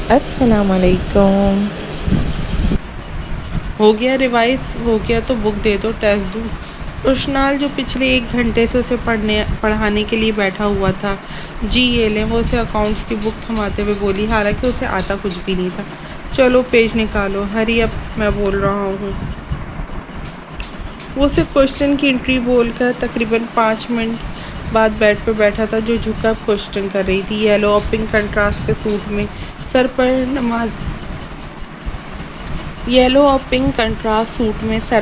السلام علیکم۔ ہو گیا ریوائز؟ ہو گیا تو بک دے دو، ٹیسٹ دوں۔ روشنال جو پچھلے 1 گھنٹے سے اسے پڑھانے کے لیے بیٹھا ہوا تھا، جی یہ لیں، وہ اسے اکاؤنٹس کی بک تھماتے ہوئے بولی، حالانکہ اسے آتا کچھ بھی نہیں تھا۔ چلو پیج نکالو، ہری اب میں بول رہا ہوں۔ وہ صرف کوشچن کی انٹری بول کر تقریباً 5 منٹ بعد بیڈ پہ بیٹھا تھا، جو جھک کر کوشچن کر رہی تھی۔ یلو اور پنک کنٹراسٹ کے سوٹ میں سر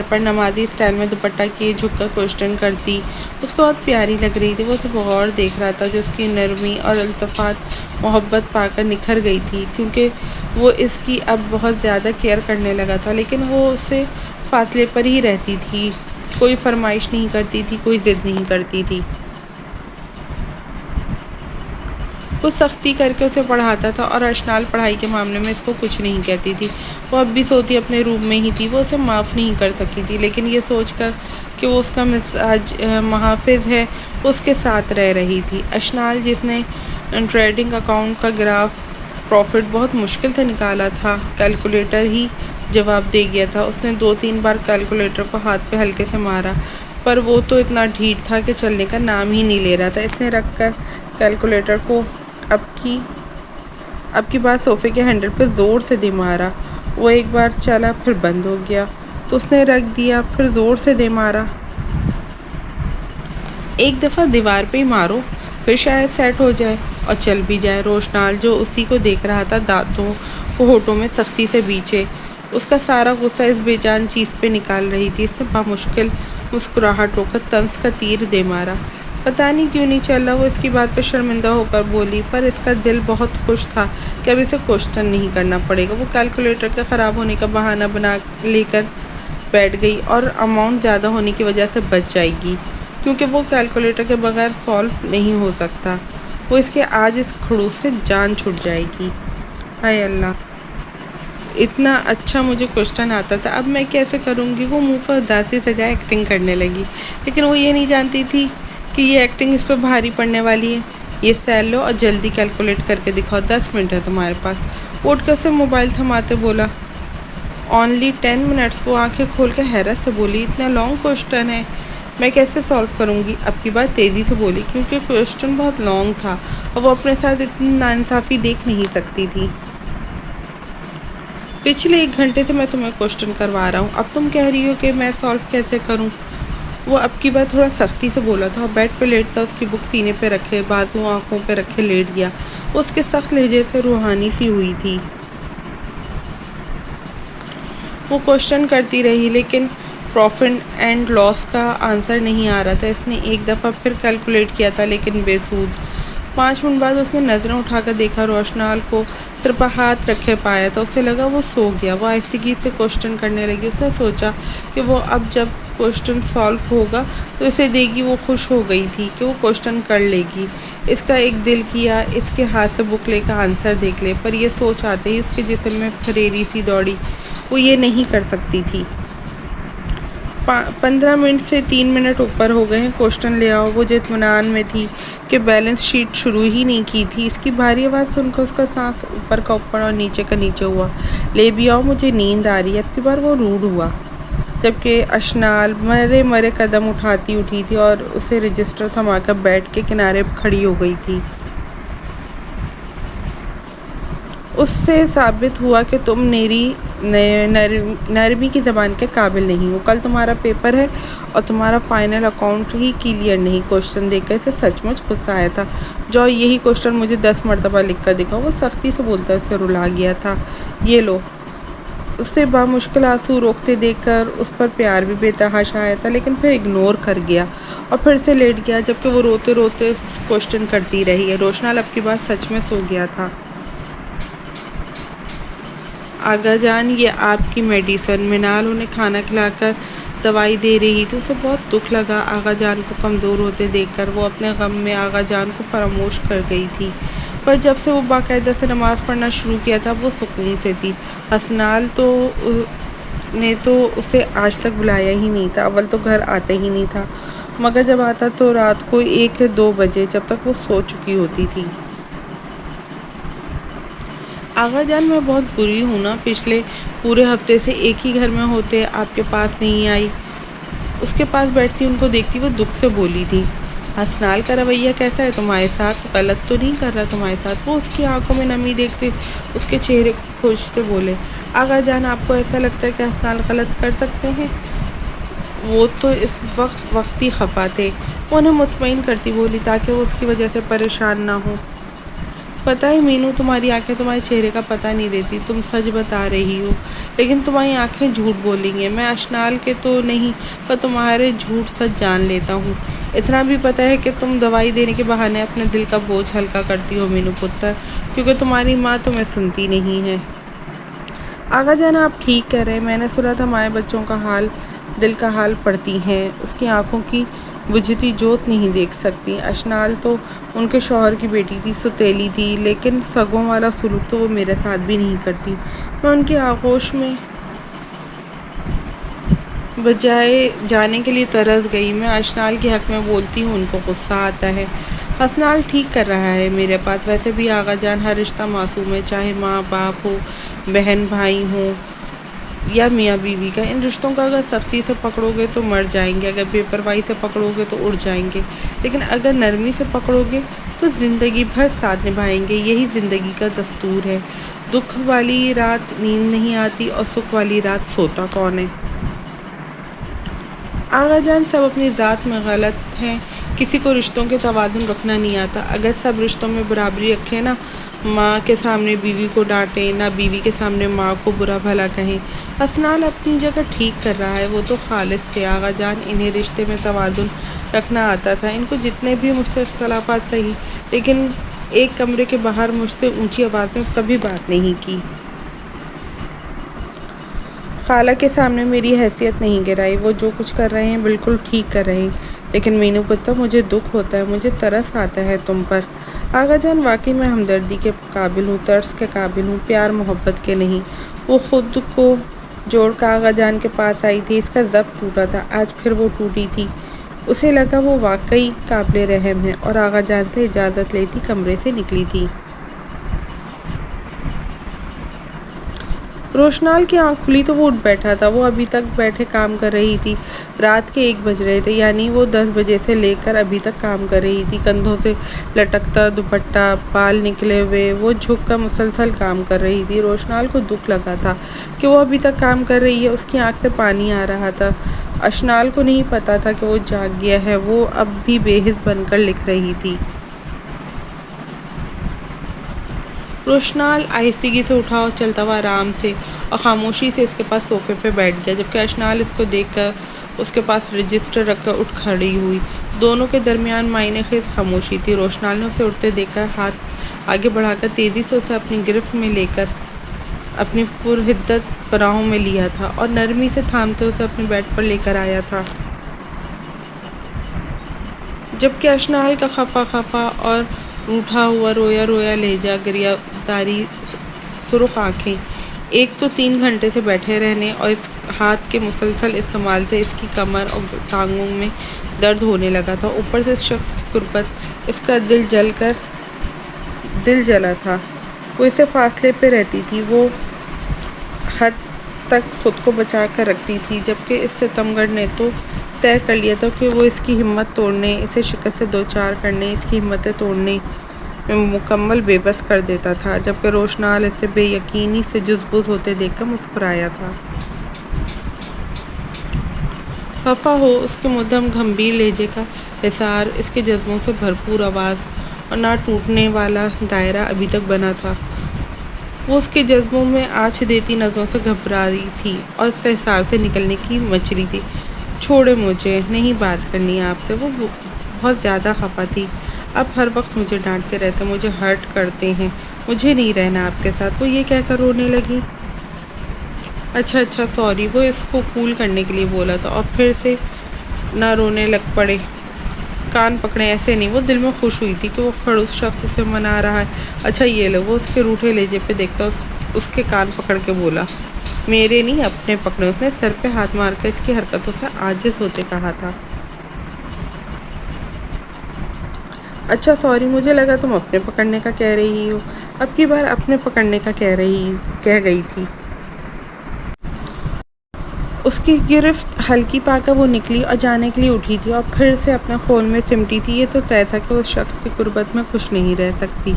پر نمازی اسٹائل میں دوپٹہ کیے جھک کر کوشچن کرتی، اس کو بہت پیاری لگ رہی تھی۔ وہ اسے بغور دیکھ رہا تھا، جو اس کی نرمی اور الطافت محبت پا کر نکھر گئی تھی، کیونکہ وہ اس کی اب بہت زیادہ کیئر کرنے لگا تھا۔ لیکن وہ اس سے فاصلے پر ہی رہتی تھی، کوئی فرمائش نہیں کرتی تھی، کوئی ضد نہیں کرتی تھی۔ وہ سختی کر کے اسے پڑھاتا تھا، اور اشنال پڑھائی کے معاملے میں اس کو کچھ نہیں کہتی تھی۔ وہ اب بھی سوتی اپنے روم میں ہی تھی، وہ اسے معاف نہیں کر سکی تھی، لیکن یہ سوچ کر کہ وہ اس کا محافظ ہے، اس کے ساتھ رہ رہی تھی۔ اشنال، جس نے ٹریڈنگ اکاؤنٹ کا گراف پروفٹ بہت مشکل سے نکالا تھا، کیلکولیٹر ہی جواب دے گیا تھا۔ اس نے 2-3 بار کیلکولیٹر کو ہاتھ پہ ہلکے سے مارا، پر وہ تو اتنا ڈھیٹ تھا کہ چلنے کا نام ہی نہیں لے رہا تھا۔ اس نے رکھ کر کیلکولیٹر کو اب کی بار صوفے کے ہینڈل پہ زور سے دے مارا۔ وہ ایک بار چلا، پھر بند ہو گیا، تو اس نے رکھ دیا، پھر زور سے دے مارا۔ ایک دفعہ دیوار پہ ہی مارو، پھر شاید سیٹ ہو جائے اور چل بھی جائے۔ روشنال، جو اسی کو دیکھ رہا تھا، دانتوں کو ہونٹوں میں سختی سے بیچے اس کا سارا غصہ اس بے جان چیز پہ نکال رہی تھی۔ اس نے بامشکل مسکراہٹ ہو کر طنز کا تیر دے مارا۔ پتہ نہیں کیوں نہیں چل رہا، وہ اس کی بات پہ شرمندہ ہو کر بولی، پر اس کا دل بہت خوش تھا کہ اب اسے کوشچن نہیں کرنا پڑے گا۔ وہ کیلکولیٹر کے خراب ہونے کا بہانہ بنا لے کر بیٹھ گئی، اور اماؤنٹ زیادہ ہونے کی وجہ سے بچ جائے گی، کیونکہ وہ کیلکولیٹر کے بغیر سالو نہیں ہو سکتا۔ وہ اس کے آج اس خڑوس سے جان چھٹ جائے گی۔ ہائے اللہ، اتنا اچھا مجھے کوشچن آتا تھا، اب میں کیسے کروں گی؟ وہ منہ پر اداسی سجائے ایکٹنگ کرنے لگی، لیکن وہ یہ نہیں جانتی تھی کہ یہ ایکٹنگ اس پہ بھاری پڑنے والی ہے۔ یہ سیل لو اور جلدی کیلکولیٹ کر کے دکھاؤ، 10 منٹ ہے تمہارے پاس۔ اٹھ کر سے موبائل تھماتے بولا، اونلی 10 منٹس۔ وہ آنکھیں کھول کے حیرت سے بولی، اتنا لانگ کوشچن ہے، میں کیسے سالو کروں گی؟ اب کی بات تیزی سے بولی، کیونکہ کوشچن بہت لانگ تھا اور وہ اپنے ساتھ اتنی ناانصافی دیکھ نہیں سکتی تھی۔ پچھلے 1 گھنٹے سے میں تمہیں کوشچن کروا رہا ہوں، اب تم کہہ رہی ہو کہ میں سالو کیسے کروں؟ وہ اب کی بار تھوڑا سختی سے بولا تھا، اور بیڈ پہ لیٹتا اس کی بک سینے پہ رکھے، بازو آنکھوں پہ رکھے لیٹ گیا۔ اس کے سخت لہجے سے روحانی سی ہوئی تھی۔ وہ کوشچن کرتی رہی، لیکن پروفٹ اینڈ لاس کا آنسر نہیں آ رہا تھا۔ اس نے ایک دفعہ پھر کیلکولیٹ کیا تھا، لیکن بے سود۔ 5 منٹ بعد اس نے نظریں اٹھا کر دیکھا، روشنال کو سر پر ہاتھ رکھے پایا تھا۔ اسے لگا وہ سو گیا۔ وہ آہستگی سے کوشچن کرنے لگی۔ اس نے سوچا کہ وہ اب جب کوشچن سالو ہوگا تو اسے دے گی۔ وہ خوش ہو گئی تھی کہ وہ کوشچن کر لے گی۔ اس کا ایک دل کیا اس کے ہاتھ سے بک لے کر آنسر دیکھ لے، پر یہ سوچ آتے ہی اس کے جسم میں پھریری سی دوڑی۔ وہ یہ نہیں کر سکتی تھی۔ 15 منٹ سے 3 منٹ اوپر ہو گئے ہیں، کوشچن لے آؤ۔ وہ جو اطمینان میں تھی کہ بیلنس شیٹ شروع ہی نہیں کی تھی، اس کی بھاری آواز سن کر اس کا سانس اوپر کا اوپر اور نیچے کا نیچے ہوا۔ لے بھی آؤ، مجھے نیند آ رہی ہے۔ اب کی بار وہ روڈ ہوا، جبکہ اشنال مرے مرے قدم اٹھاتی اٹھی تھی اور اسے رجسٹر تھما کر بیڈ کے کنارے کھڑی ہو گئی تھی۔ اس سے ثابت ہوا کہ تم میری نرمی کی زبان کے قابل نہیں ہو۔ کل تمہارا پیپر ہے اور تمہارا فائنل اکاؤنٹ ہی کلیئر نہیں۔ کوشچن دیکھ کر اسے سچ مچ غصہ آیا تھا۔ جاؤ، یہی کوشچن مجھے 10 مرتبہ لکھ کر دکھاؤ۔ وہ سختی سے بولتا اسے رلا گیا تھا۔ یہ لو۔ اس سے بامشکل آنسو روکتے دیکھ کر اس پر پیار بھی بے تحاشا آیا تھا، لیکن پھر اگنور کر گیا اور پھر سے لیٹ گیا، جبکہ وہ روتے روتے کوشچن کرتی رہی۔ روشنال اب کی بات سچ میں سو گیا تھا۔ آغا جان، یہ آپ کی میڈیسن۔ منال انہیں کھانا کھلا کر دوائی دے رہی تھی۔ اسے بہت دکھ لگا آغا جان کو کمزور ہوتے دیکھ کر۔ وہ اپنے غم میں آغا جان کو فراموش کر گئی تھی، پر جب سے وہ باقاعدہ سے نماز پڑھنا شروع کیا تھا، وہ سکون سے تھی۔ حسنال نے تو اسے آج تک بلایا ہی نہیں تھا۔ اول تو گھر آتا ہی نہیں تھا، مگر جب آتا تو رات کو 1-2 بجے، جب تک وہ سو چکی ہوتی تھی۔ آغا جان میں بہت بری ہوں نا، پچھلے پورے ہفتے سے ایک ہی گھر میں ہوتے، آپ کے پاس نہیں آئی۔ اس کے پاس بیٹھتی ان کو دیکھتی وہ دکھ سے بولی تھی، حسنال کا رویہ کیسا ہے تمہارے ساتھ؟ غلط تو نہیں کر رہا تمہارے ساتھ؟ وہ اس کی آنکھوں میں نمی دیکھتے اس کے چہرے کو کھوجتے بولے، آغا جان آپ کو ایسا لگتا ہے کہ حسنال غلط کر سکتے ہیں؟ وہ تو اس وقت وقتی خفا تھے، وہ انہیں مطمئن کرتی بولی تاکہ وہ اس کی وجہ سے پریشان نہ ہو۔ پتہ ہے مینو، تمہاری آنکھیں تمہارے چہرے کا پتہ نہیں دیتی، تم سچ بتا رہی ہو لیکن تمہاری آنکھیں جھوٹ بولیں گے۔ میں اشنال کے تو نہیں پر تمہارے جھوٹ سچ جان لیتا ہوں۔ اتنا بھی پتہ ہے کہ تم دوائی دینے کے بہانے اپنے دل کا بوجھ ہلکا کرتی ہو مینو پتر، کیونکہ تمہاری ماں تمہیں سنتی نہیں ہے۔ آغا جان آپ ٹھیک کہہ رہے ہیں، میں نے سنا تھا مائیں بچوں کا حال دل کا حال پڑھتی ہیں، اس کی آنکھوں کی بجھتی جوت نہیں دیکھ سکتی۔ اشنال تو ان کے شوہر کی بیٹی تھی، ستیلی تھی، لیکن سگوں والا سلوک تو وہ میرے ساتھ بھی نہیں کرتی۔ میں ان کی آغوش میں بجائے جانے کے لیے ترس گئی۔ میں اشنال کے حق میں بولتی ہوں، ان کو غصہ آتا ہے۔ حسنال ٹھیک کر رہا ہے میرے پاس، ویسے بھی آغا جان ہر رشتہ معصوم ہے، چاہے ماں باپ ہو، بہن بھائی ہوں یا میاں بیوی کا۔ ان رشتوں کا اگر سختی سے پکڑو گے تو مر جائیں گے، اگر بے پرواہی سے پکڑو گے تو اڑ جائیں گے، لیکن اگر نرمی سے پکڑو گے تو زندگی بھر ساتھ نبھائیں گے۔ یہی زندگی کا دستور ہے۔ دکھ والی رات نیند نہیں آتی اور سکھ والی رات سوتا کون ہے؟ آغا جان سب اپنی ذات میں غلط ہیں، کسی کو رشتوں کے توازن رکھنا نہیں آتا۔ اگر سب رشتوں میں برابری رکھیں، نہ ماں کے سامنے بیوی کو ڈانٹیں، نہ بیوی کے سامنے ماں کو برا بھلا کہیں۔ حسنال اپنی جگہ ٹھیک کر رہا ہے، وہ تو خالص تھے آغا جان، انہیں رشتے میں توازن رکھنا آتا تھا۔ ان کو جتنے بھی مجھ سے اختلافات رہی لیکن ایک کمرے کے باہر مجھ سے اونچی آواز میں کبھی بات نہیں کی۔ خالہ کے سامنے میری حیثیت نہیں گرائی۔ وہ جو کچھ کر رہے ہیں بالکل ٹھیک کر رہے ہیں، لیکن مینو پتہ مجھے دکھ ہوتا ہے، مجھے ترس آتا ہے تم پر۔ آغا جان واقعی میں ہمدردی کے قابل ہوں، ترس کے قابل ہوں، پیار محبت کے نہیں۔ وہ خود کو جوڑ کر آغا جان کے پاس آئی تھی، اس کا ضبط ٹوٹا تھا، آج پھر وہ ٹوٹی تھی۔ اسے لگا وہ واقعی قابل رحم ہے اور آغا جان سے اجازت لیتی کمرے سے نکلی تھی۔ روشنال کی آنکھ کھلی تو وہ اٹھ بیٹھا تھا۔ وہ ابھی تک بیٹھے کام کر رہی تھی، رات کے 1 بج رہے تھے، یعنی وہ 10 بجے سے لے کر ابھی تک کام کر رہی تھی۔ کندھوں سے لٹکتا دوپٹہ، بال نکلے ہوئے، وہ جھک کر مسلسل کام کر رہی تھی۔ روشنال کو دکھ لگا تھا کہ وہ ابھی تک کام کر رہی ہے، اس کی آنکھ سے پانی آ رہا تھا۔ اشنال کو نہیں پتا تھا کہ وہ جاگ گیا ہے، وہ اب بھی بے حس بن کر لکھ رہی تھی۔ روشنال آہستگی سے اٹھا اور چلتا ہوا آرام سے اور خاموشی سے اس کے پاس صوفے پہ بیٹھ گیا، جبکہ اشنال اس کو دیکھ کر اس کے پاس رجسٹر رکھ کر اٹھ کھڑی ہوئی۔ دونوں کے درمیان معنی خیز خاموشی تھی۔ روشنال نے اسے اٹھتے دیکھ کر ہاتھ آگے بڑھا کر تیزی سے اسے اپنی گرفت میں لے کر اپنی پرحدت پناہوں میں لیا تھا اور نرمی سے تھامتے اسے اپنے بیڈ پر لے کر آیا تھا، جبکہ اشنال کا خفا خفا اور روٹھا ہوا رویا رویا لہجہ، گریہ زاری سرخ آنکھیں، ایک تو 3 گھنٹے سے بیٹھے رہنے اور اس ہاتھ کے مسلسل استعمال سے اس کی کمر اور ٹانگوں میں درد ہونے لگا تھا، اوپر سے اس شخص کی قربت، اس کا دل جلا تھا۔ وہ اس سے فاصلے پہ رہتی تھی، وہ حد تک خود کو بچا کر رکھتی تھی، جبکہ اس ستمگر نے تو طے کر لیا تھا کہ وہ اس کی ہمت توڑنے، اسے شکست سے دوچار کرنے، اس کی ہمتیں توڑنے میں مکمل بے بس کر دیتا تھا، جبکہ روشنال اسے بے یقینی سے جزبوز ہوتے دیکھ کر مسکرایا تھا۔ خفا ہو، اس کے مدھم گمبھیر لہجے کا حصار، اس کے جذبوں سے بھرپور آواز اور نہ ٹوٹنے والا دائرہ ابھی تک بنا تھا۔ وہ اس کے جذبوں میں آنچ دیتی نظروں سے گھبرائی تھی اور اس کا حصار سے نکلنے کی مچلی تھی۔ چھوڑے مجھے، نہیں بات کرنی آپ سے۔ وہ بہت زیادہ خفا تھی، اب ہر وقت مجھے ڈانٹتے رہتے، مجھے ہرٹ کرتے ہیں، مجھے نہیں رہنا آپ کے ساتھ، وہ یہ کہہ کر رونے لگی۔ اچھا سوری، وہ اس کو کول کرنے کے لیے بولا تھا اور پھر سے نہ رونے لگ پڑے۔ کان پکڑے، ایسے نہیں۔ وہ دل میں خوش ہوئی تھی کہ وہ خڑوس شخص اسے منا رہا ہے۔ اچھا یہ لو، وہ اس کے روٹھے لہجے پہ دیکھتا اس کے کان پکڑ کے بولا، میرے نہیں اپنے پکڑے۔ اس نے سر پہ ہاتھ مار کر اس کی حرکتوں سے عاجز ہوتے کہا تھا۔ اچھا سوری، مجھے لگا تم اپنے پکڑنے کا کہہ رہی ہو۔ اب کی بار اپنے پکڑنے کا کہہ گئی تھی۔ اس کی گرفت ہلکی پا کر وہ نکلی اور جانے کے لیے اٹھی تھی اور پھر سے اپنے خون میں سمٹی تھی۔ یہ تو طے تھا کہ اس شخص کی قربت میں خوش نہیں رہ سکتی۔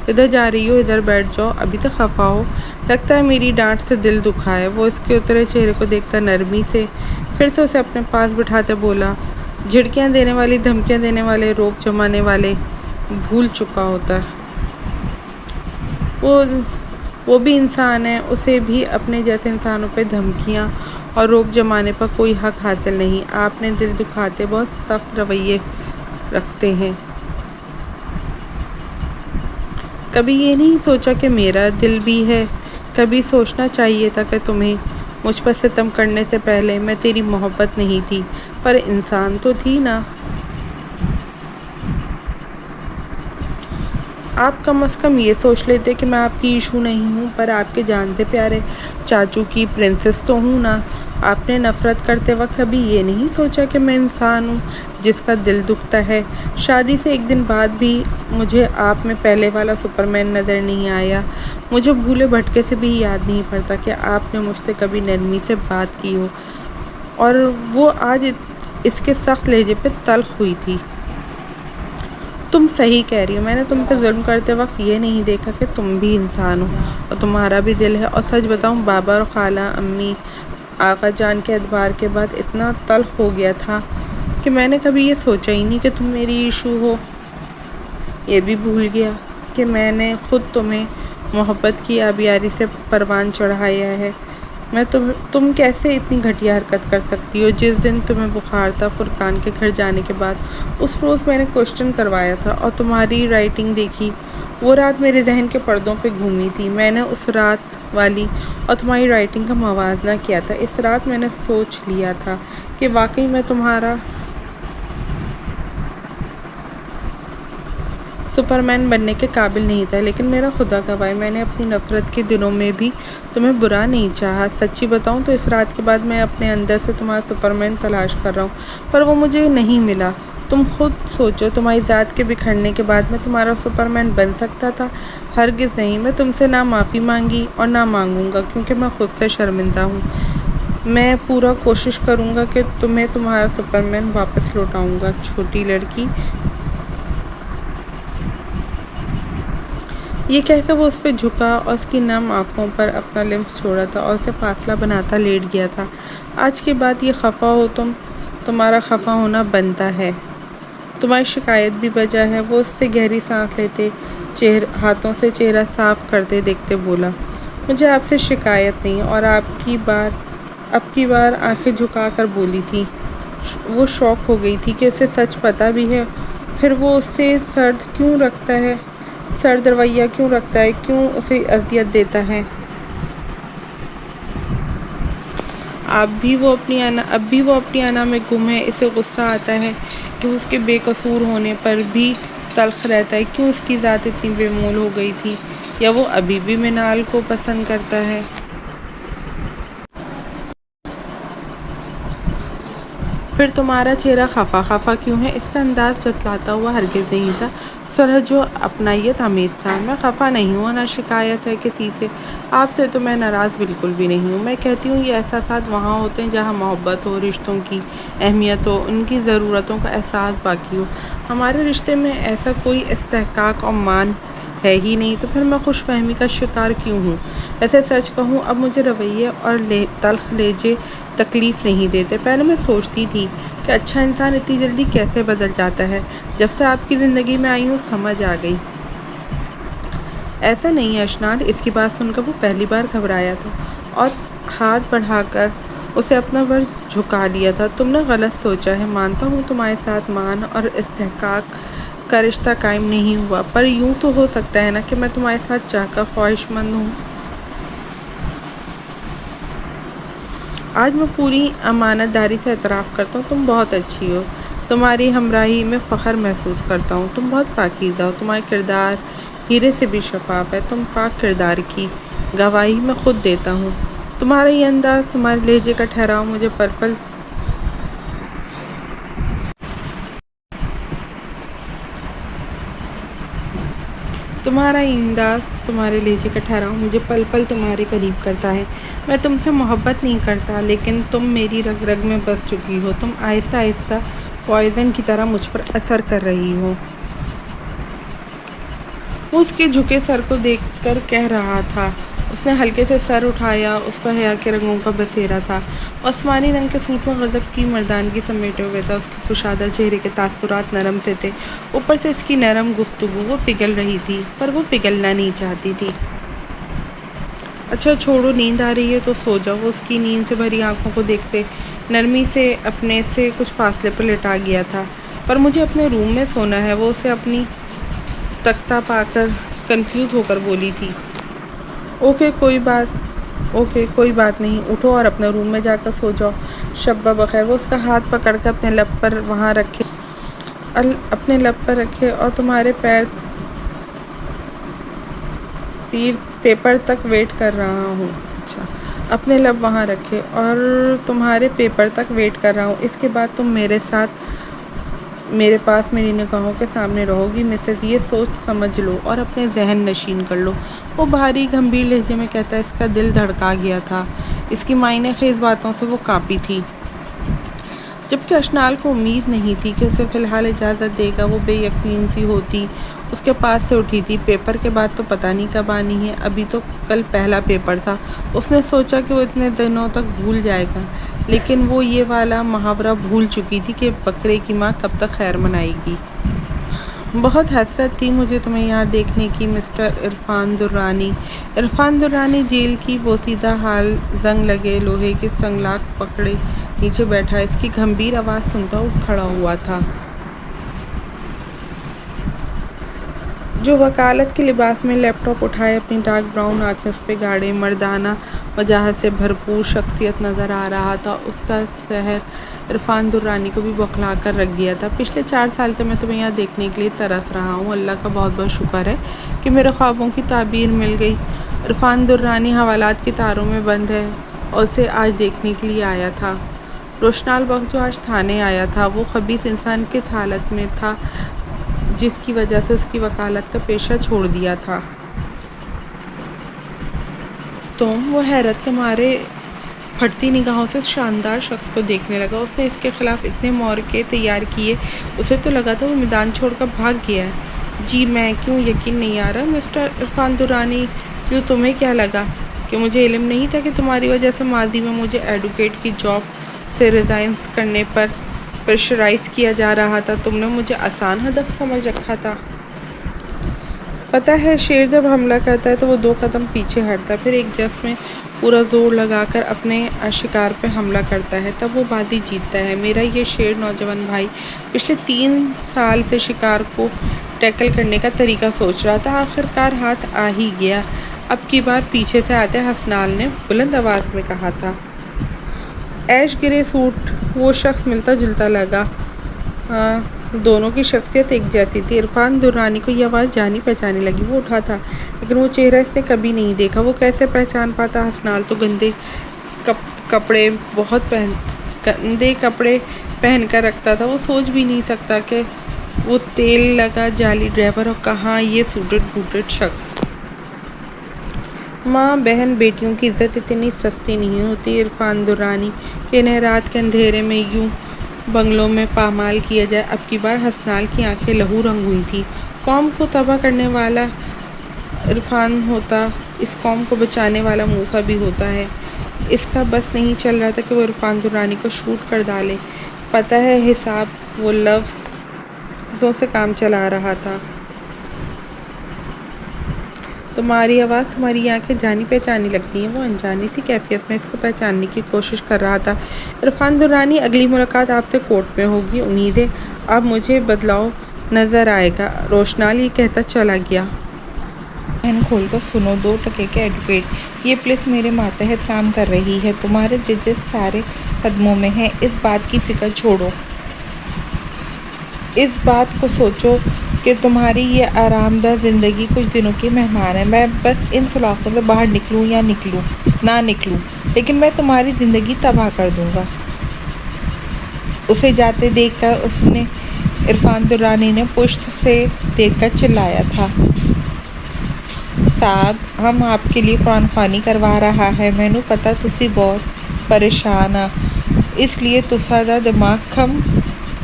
ادھر جا رہی ہو، ادھر بیٹھ جاؤ، ابھی تو خفا ہو، لگتا ہے میری ڈانٹ سے دل دکھا ہے۔ وہ اس کے اترے چہرے کو دیکھ کر نرمی سے پھر سے اسے اپنے پاس بٹھاتے بولا، جھڑکیاں دینے والی، دھمکیاں دینے والے، روک جمانے والے بھول چکا ہوتا ہے۔ وہ بھی انسان ہے، اسے بھی اپنے جیسے انسانوں پہ دھمکیاں اور روک جمانے پر کوئی حق حاصل نہیں۔ آپ نے دل دکھاتے بہت سخت رویے رکھتے ہیں۔ کبھی یہ نہیں سوچا کہ میرا دل بھی ہے؟ کبھی سوچنا چاہیے تھا کہ تمہیں مجھ پر ستم کرنے سے پہلے میں تیری محبت نہیں تھی، پر انسان تو تھی نا۔ آپ کم از کم یہ سوچ لیتے کہ میں آپ کی ایشو نہیں ہوں، پر آپ کے جانتے پیارے چاچو کی پرنسس تو ہوں نا۔ آپ نے نفرت کرتے وقت کبھی یہ نہیں سوچا کہ میں انسان ہوں جس کا دل دکھتا ہے؟ شادی سے ایک دن بعد بھی مجھے آپ میں پہلے والا سپرمین نظر نہیں آیا۔ مجھے بھولے بھٹکے سے بھی یاد نہیں پڑتا کہ آپ نے مجھ سے کبھی نرمی سے بات کی ہو، اور وہ آج اس کے سخت لہجے پہ تلخ ہوئی تھی۔ تم صحیح کہہ رہی ہو، میں نے تم پہ ظلم کرتے وقت یہ نہیں دیکھا کہ تم بھی انسان ہو اور تمہارا بھی دل ہے۔ اور سچ بتاؤں، بابا اور خالہ، امی، آقا جان کے ادوار کے بعد اتنا تلخ ہو گیا تھا کہ میں نے کبھی یہ سوچا ہی نہیں کہ تم میری ایشو ہو۔ یہ بھی بھول گیا کہ میں نے خود تمہیں محبت کی آبیاری سے پروان چڑھایا ہے۔ تم کیسے اتنی گھٹیا حرکت کر سکتی ہو؟ جس دن تمہیں بخار تھا فرقان کے گھر جانے کے بعد، اس روز میں نے کوشچن کروایا تھا اور تمہاری رائٹنگ دیکھی۔ وہ رات میرے ذہن کے پردوں پہ گھومی تھی۔ میں نے اس رات والی اور تمہاری رائٹنگ کا موازنہ کیا تھا۔ اس رات میں نے سوچ لیا تھا کہ واقعی میں تمہارا سپرمین بننے کے قابل نہیں تھا، لیکن میرا خدا گواہ ہے، میں نے اپنی نفرت کے دنوں میں بھی تمہیں برا نہیں چاہا۔ سچی بتاؤں تو اس رات کے بعد میں اپنے اندر سے تمہارا سپرمین تلاش کر رہا ہوں، پر وہ مجھے نہیں ملا۔ تم خود سوچو، تمہاری ذات کے بکھرنے کے بعد میں تمہارا سپرمین بن سکتا تھا؟ ہرگز نہیں۔ میں تم سے نہ معافی مانگی اور نہ مانگوں گا، کیونکہ میں خود سے شرمندہ ہوں۔ میں پورا کوشش کروں گا کہ تمہیں تمہارا سپرمین واپس لوٹاؤں گا۔ چھوٹی لڑکی، یہ کہہ کر وہ اس پہ جھکا اور اس کی نم آنکھوں پر اپنا لمس چھوڑا تھا اور اسے فاصلہ بناتا لیٹ گیا تھا۔ آج کے بعد یہ خفا ہو تمہارا خفا ہونا بنتا ہے۔ تمہاری شکایت بھی بجا ہے۔ وہ اس سے گہری سانس لیتے، ہاتھوں سے چہرہ صاف کرتے دیکھتے بولا، مجھے آپ سے شکایت نہیں۔ اور اب کی بار آنکھیں جھکا کر بولی تھی۔ وہ شوق ہو گئی تھی کہ اسے سچ پتا بھی ہے، پھر وہ اس سے سرد رویہ کیوں رکھتا ہے، کیوں اسے اذیت دیتا ہے۔ اب بھی وہ اپنی انا میں گم ہے۔ اسے غصہ آتا ہے کہ اس کے بے قصور ہونے پر بھی تلخ رہتا ہے۔ کیوں اس کی ذات اتنی بے مول ہو گئی تھی؟ یا وہ ابھی بھی منال کو پسند کرتا ہے؟ پھر تمہارا چہرہ خفا خفا کیوں ہے؟ اس کا انداز جتلاتا ہوا ہرگز نہیں تھا، سرحجو اپنائیت آمیز تھا۔ میں خفا نہیں ہوں، نہ شکایت ہے کسی سے۔ آپ سے تو میں ناراض بالکل بھی نہیں ہوں۔ میں کہتی ہوں یہ احساسات وہاں ہوتے ہیں جہاں محبت ہو، رشتوں کی اہمیت ہو، ان کی ضرورتوں کا احساس باقی ہو۔ ہمارے رشتے میں ایسا کوئی استحقاق اور مان ہے ہی نہیں، تو پھر میں خوش فہمی کا شکار کیوں ہوں؟ ویسے سچ کہوں، اب مجھے رویے اور تلخ لہجے تکلیف نہیں دیتے۔ پہلے میں سوچتی تھی کہ اچھا انسان اتنی جلدی کیسے بدل جاتا ہے۔ جب سے آپ کی زندگی میں آئی ہوں سمجھ آ گئی۔ ایسا نہیں ہے اشنال۔ اس کی بات سن کر وہ پہلی بار گھبرایا تھا اور ہاتھ بڑھا کر اسے اپنا ور جھکا لیا تھا۔ تم نے غلط سوچا ہے، مانتا ہوں تمہارے ساتھ مان اور استحقاق کا رشتہ قائم نہیں ہوا، پر یوں تو ہو سکتا ہے نا کہ میں تمہارے ساتھ چاہ کر خواہش مند ہوں۔ آج میں پوری امانت داری سے اعتراف کرتا ہوں، تم بہت اچھی ہو۔ تمہاری ہمراہی میں فخر محسوس کرتا ہوں۔ تم بہت پاکیزہ ہو، تمہارا کردار ہیرے سے بھی شفاف ہے۔ تم پاک کردار کی گواہی میں خود دیتا ہوں۔ تمہارا یہ انداز، تمہارے لہجے کا ٹھہراؤ مجھے پرپل تمہارا انداز، تمہارے لہجے کا ٹھہراؤ مجھے پل پل تمہارے قریب کرتا ہے۔ میں تم سے محبت نہیں کرتا، لیکن تم میری رگ رگ میں بس چکی ہو۔ تم آہستہ آہستہ پوائزن کی طرح مجھ پر اثر کر رہی ہو۔ وہ اس کے جھکے سر کو دیکھ کر کہہ رہا تھا۔ اس نے ہلکے سے سر اٹھایا۔ اس پر حیا کے رنگوں کا بسیرا تھا۔ آسمانی رنگ کے سوٹ میں غضب کی مردانگی سمیٹے ہوئے تھا۔ اس کے کشادہ چہرے کے تاثرات نرم سے تھے۔ اوپر سے اس کی نرم گفتگو، وہ پگھل رہی تھی، پر وہ پگھلنا نہیں چاہتی تھی۔ اچھا چھوڑو، نیند آ رہی ہے تو سو جاؤ۔ وہ اس کی نیند سے بھری آنکھوں کو دیکھتے نرمی سے اپنے سے کچھ فاصلے پر لٹا گیا تھا۔ پر مجھے اپنے روم میں سونا ہے، وہ اسے اپنی تختہ پا کر کنفیوز ہو کر بولی تھی۔ اوکے کوئی بات نہیں، اٹھو اور اپنے روم میں جا کر سو جاؤ۔ شب بخیر۔ وہ اس کا ہاتھ پکڑ کر اپنے لب پر رکھے اور تمہارے پیپر تک ویٹ کر رہا ہوں۔ اچھا، اپنے لب وہاں رکھے اور تمہارے پیپر تک ویٹ کر رہا ہوں۔ اس کے بعد تم میرے پاس میری نگاہوں کے سامنے رہو گی مسز، یہ سوچ سمجھ لو اور اپنے ذہن نشین کر لو۔ وہ بھاری گمبھیر لہجے میں کہتا، اس کا دل دھڑکا گیا تھا۔ اس کی معنی خیز باتوں سے وہ کانپی تھی، جبکہ اشنال کو امید نہیں تھی کہ اسے فی الحال اجازت دے گا۔ وہ بے یقین سی ہوتی اس کے پاس سے اٹھی تھی۔ پیپر کے بعد تو پتہ نہیں کب آنی ہے، ابھی تو کل پہلا پیپر تھا۔ اس نے سوچا کہ وہ اتنے دنوں تک بھول جائے گا، لیکن وہ یہ والا محاورہ بھول چکی تھی کہ بکرے کی ماں کب تک خیر منائے گی۔ بہت حسرت تھی مجھے تمہیں یہاں دیکھنے کی مسٹر عرفان درانی۔ عرفان درانی جیل کی بوسیدہ حال زنگ لگے لوہے کی سنگلاخ پکڑے نیچے بیٹھا، اس کی گمبھیر آواز سنتا اٹھ کھڑا ہوا تھا۔ جو وکالت کے لباس میں لیپ ٹاپ اٹھائے اپنی ڈارک براؤن آنکھیں اس پہ گاڑے، مردانہ وجاہت سے بھرپور شخصیت نظر آ رہا تھا۔ اس کا سحر عرفان درانی کو بھی بوکھلا کر رکھ گیا تھا۔ پچھلے 4 سال سے میں تمہیں یہاں دیکھنے کے لیے ترس رہا ہوں۔ اللہ کا بہت بہت شکر ہے کہ میرے خوابوں کی تعبیر مل گئی۔ عرفان درانی حوالات کے تاروں میں بند ہے اور اسے آج دیکھنے کے لیے آیا تھا۔ روشنال بخش جو آج تھانے آیا تھا، وہ خبیث انسان کس حالت میں تھا جس کی وجہ سے اس کی وکالت کا پیشہ چھوڑ دیا تھا؟ وہ حیرت کے مارے پھٹتی نگاہوں سے شاندار شخص کو دیکھنے لگا۔ اس نے اس کے خلاف اتنے مورکے تیار کیے، اسے تو لگا تھا وہ میدان چھوڑ کر بھاگ گیا ہے۔ جی میں کیوں یقین نہیں آ رہا مسٹر عرفان درانی، کیوں تمہیں کیا لگا کہ مجھے علم نہیں تھا کہ تمہاری وجہ سے ماضی میں مجھے ایڈوکیٹ کی جاب سے ریزائن کرنے پر پریشرائز کیا جا رہا تھا؟ تم نے مجھے آسان ہدف سمجھ رکھا تھا۔ پتہ ہے شیر جب حملہ کرتا ہے تو وہ 2 قدم پیچھے ہٹتا ہے، پھر ایک جست میں پورا زور لگا کر اپنے شکار پہ حملہ کرتا ہے، تب وہ بازی جیتتا ہے۔ میرا یہ شیر نوجوان بھائی پچھلے 3 سال سے شکار کو ٹیکل کرنے کا طریقہ سوچ رہا تھا، آخرکار ہاتھ آ ہی گیا۔ اب کی بار پیچھے سے آتے حسنال نے بلند آواز میں کہا تھا۔ ایش گرے سوٹ وہ شخص ملتا جلتا لگا۔ دونوں کی شخصیت ایک جیسی تھی۔ عرفان درانی کو یہ آواز جانی پہچانی لگی۔ وہ اٹھا تھا، لیکن وہ چہرہ اس نے کبھی نہیں دیکھا۔ وہ کیسے پہچان پاتا؟ حسنال تو گندے کپڑے پہن کر رکھتا تھا۔ وہ سوچ بھی نہیں سکتا کہ وہ تیل لگا جعلی ڈرائیور اور کہاں یہ سوٹڈ بوٹڈ شخص۔ ماں بہن بیٹیوں کی عزت اتنی سستی نہیں ہوتی عرفان درانی کہ انہیں رات کے اندھیرے میں یوں بنگلوں میں پامال کیا جائے۔ اب کی بار حسنال کی آنکھیں لہو رنگ ہوئی تھیں۔ قوم کو تباہ کرنے والا عرفان ہوتا، اس قوم کو بچانے والا موسیٰ بھی ہوتا ہے۔ اس کا بس نہیں چل رہا تھا کہ وہ عرفان درانی کو شوٹ کر ڈالے۔ پتہ ہے حساب وہ لفظوں سے کام چلا رہا تھا۔ تمہاری آواز، تمہاری آنکھیں جانی پہچانی لگتی ہیں۔ وہ انجانی سی کیفیت میں اس کو پہچاننے کی کوشش کر رہا تھا۔ عرفان درانی، اگلی ملاقات آپ سے کورٹ میں ہوگی۔ امید ہے اب مجھے بدلاؤ نظر آئے گا۔ روشنال یہ کہتا چلا گیا۔ ذہن کھول کر سنو، 2 ٹکے کے ایڈوکیٹ، یہ پولیس میرے ماتحت کام کر رہی ہے، تمہارے ججز سارے قدموں میں ہیں۔ اس بات کی فکر چھوڑو، اس بات کو سوچو کہ تمہاری یہ آرام دہ زندگی کچھ دنوں کی مہمان ہے۔ میں بس ان سلاخوں سے باہر نکلوں یا نہ نکلوں، لیکن میں تمہاری زندگی تباہ کر دوں گا۔ اسے جاتے دیکھ کر عرفان درانی نے پشت سے دیکھ کر چلایا تھا۔ صاحب ہم آپ کے لیے قرآن خوانی کروا رہا ہے، مینوں پتا تسی بہت پریشان آ، اس لیے تسا دا دماغ کھم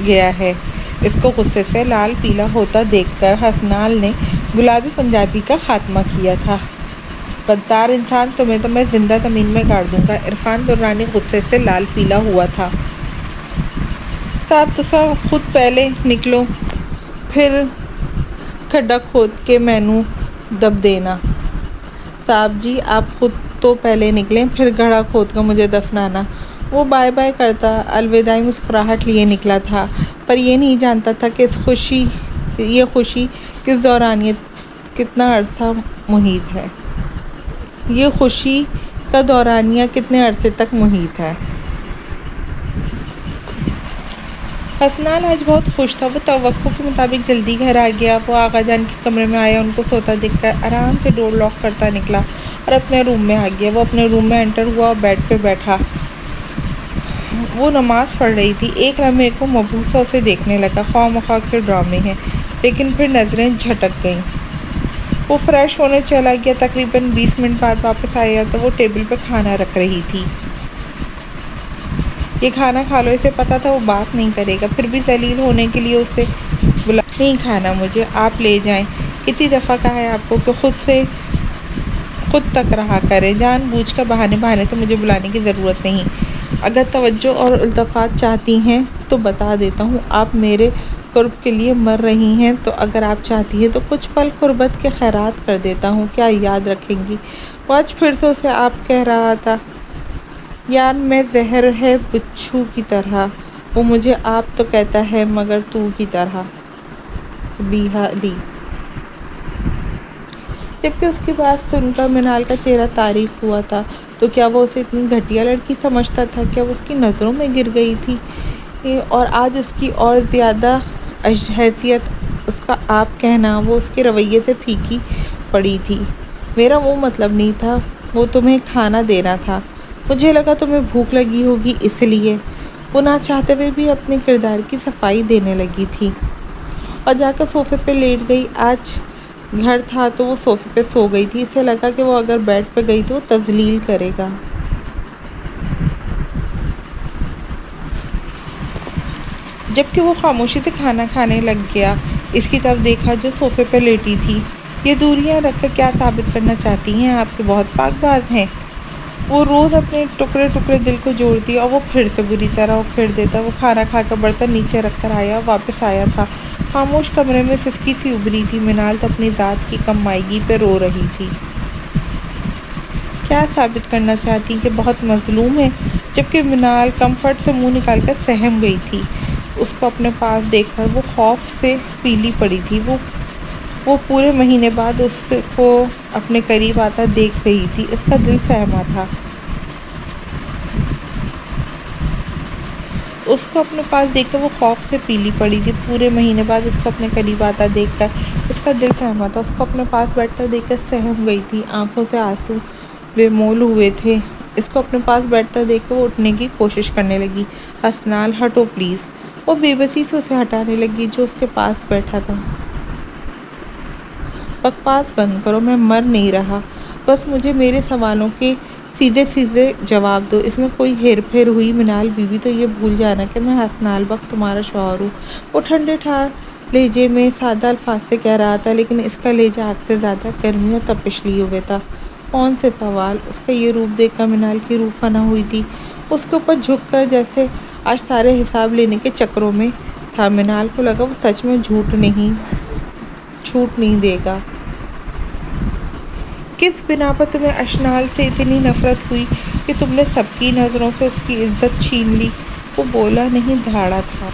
گیا ہے۔ اس کو غصے سے لال پیلا ہوتا دیکھ کر حسنال نے گلابی پنجابی کا خاتمہ کیا تھا۔ بدتار انسان، تمہیں تو میں زندہ زمین میں گاڑ دوں گا۔ عرفان درانی غصے سے لال پیلا ہوا تھا۔ صاحب تسا خود پہلے نکلو، پھر کھڈا کھود کے مینوں دب دینا۔ صاحب جی آپ خود تو پہلے نکلیں، پھر گڑھا کھود کر مجھے دفنانا۔ وہ بائے بائے کرتا الوداعی مسکراہٹ لیے نکلا تھا، پر یہ نہیں جانتا تھا کہ یہ خوشی کس دورانیہ کتنا عرصہ محیط ہے۔ یہ خوشی کا دورانیہ کتنے عرصے تک محیط ہے۔ حسنال آج بہت خوش تھا۔ وہ توقع کے مطابق جلدی گھر آ گیا۔ وہ آغا جان کے کمرے میں آیا، ان کو سوتا دیکھ کر آرام سے ڈور لاک کرتا نکلا اور اپنے روم میں آ گیا۔ وہ اپنے روم میں انٹر ہوا اور بیڈ پہ بیٹھا۔ وہ نماز پڑھ رہی تھی۔ ایک لمحے کو مبہوت اسے دیکھنے لگا، خواہ مخواہ کے ڈرامے ہیں، لیکن پھر نظریں جھٹک گئیں۔ وہ فریش ہونے چلا گیا۔ تقریباً 20 منٹ بعد واپس آیا تو وہ ٹیبل پہ کھانا رکھ رہی تھی۔ یہ کھانا کھا لو، اسے پتا تھا وہ بات نہیں کرے گا، پھر بھی ذلیل ہونے کے لیے اسے بلا نہیں کھانا مجھے، آپ لے جائیں۔ کتنی دفعہ کہا ہے آپ کو کہ خود تک رہا کریں، جان بوجھ کر بہانے تو مجھے بلانے کی ضرورت نہیں۔ اگر توجہ اور التفات چاہتی ہیں تو بتا دیتا ہوں، آپ میرے قرب کے لیے مر رہی ہیں، تو اگر آپ چاہتی ہیں تو کچھ پل قربت کے خیرات کر دیتا ہوں، کیا یاد رکھیں گی؟ وہ آج پھر سے اسے آپ کہہ رہا تھا، یار میں زہر ہے بچھو کی طرح، وہ مجھے آپ تو کہتا ہے مگر تو کی طرح۔ بیہا لی۔ جبکہ اس کی بات سن کر منال کا چہرہ تاریک ہوا تھا، تو کیا وہ اسے اتنی گھٹیا لڑکی سمجھتا تھا؟ کیا وہ اس کی نظروں میں گر گئی تھی؟ اور آج اس کی اور زیادہ حیثیت اس کا آپ کہنا وہ اس کے رویے سے پھیکی پڑی تھی۔ میرا وہ مطلب نہیں تھا، وہ تمہیں کھانا دینا تھا، مجھے لگا تمہیں بھوک لگی ہوگی اس لیے۔ وہ نہ چاہتے ہوئے بھی اپنے کردار کی صفائی دینے لگی تھی اور جا کر صوفے پہ لیٹ گئی۔ آج گھر تھا تو وہ صوفے پہ سو گئی تھی۔ اسے لگا کہ وہ اگر بیڈ پہ گئی تو وہ تذلیل کرے گا۔ جبکہ وہ خاموشی سے کھانا کھانے لگ گیا، اس کی طرف دیکھا جو صوفے پہ لیٹی تھی۔ یہ دوریاں رکھ کر کیا ثابت کرنا چاہتی ہیں؟ آپ کے بہت پاک باز ہیں۔ وہ روز اپنے ٹکڑے ٹکڑے دل کو جوڑتی اور وہ پھر سے بری طرح اکھیڑ دیتا۔ وہ کھانا کھا کر برتن نیچے رکھ کر واپس آیا تھا۔ خاموش کمرے میں سسکی سی ابھری تھی۔ منال تو اپنی ذات کی کم مائیگی پہ رو رہی تھی۔ کیا ثابت کرنا چاہتی کہ بہت مظلوم ہے؟ جبکہ منال کمفرٹ سے منہ نکال کر سہم گئی تھی۔ اس کو اپنے پاس دیکھ کر وہ خوف سے پیلی پڑی تھی۔ وہ پورے مہینے بعد اس کو اپنے قریب آتا دیکھ رہی تھی۔ اس کا دل سہما تھا۔ اس کو اپنے پاس دیکھ کر وہ خوف سے پیلی پڑی تھی۔ پورے مہینے بعد اس کو اپنے قریب آتا دیکھ کر اس کا دل سہما تھا۔ اس کو اپنے پاس بیٹھتا دیکھ کر سہم گئی تھی۔ آنکھوں سے آنسو بے مول ہوئے تھے۔ اس کو اپنے پاس بیٹھتا دیکھ کر وہ اٹھنے کی کوشش کرنے لگی۔ حسنال ہٹو پلیز۔ وہ بے بسی سے اسے ہٹانے لگی جو اس کے پاس بیٹھا تھا۔ بکواس بند کرو، میں مر نہیں رہا، بس مجھے میرے سوالوں کے سیدھے سیدھے جواب دو۔ اس میں کوئی ہیر پھیر ہوئی منال بیوی تو یہ بھول جانا کہ میں حسنال بخت تمہارا شوہر ہوں۔ وہ ٹھنڈے ٹھار لہجے میں سادہ الفاظ سے کہہ رہا تھا، لیکن اس کا لہجہ آگ سے زیادہ گرمی اور تپش لیے ہوئے تھا۔ کون سے سوال؟ اس کا یہ روپ دیکھ کر منال کی روح فنا ہوئی تھی۔ اس کے اوپر جھک کر جیسے آج سارے حساب لینے کے چکروں میں تھا۔ منال کو لگا وہ سچ میں چھوٹ نہیں دے گا۔ کس بنا پر تمہیں اشنال سے اتنی نفرت ہوئی کہ تم نے سب کی نظروں سے اس کی عزت چھین لی؟ وہ بولا نہیں، دھاڑا تھا۔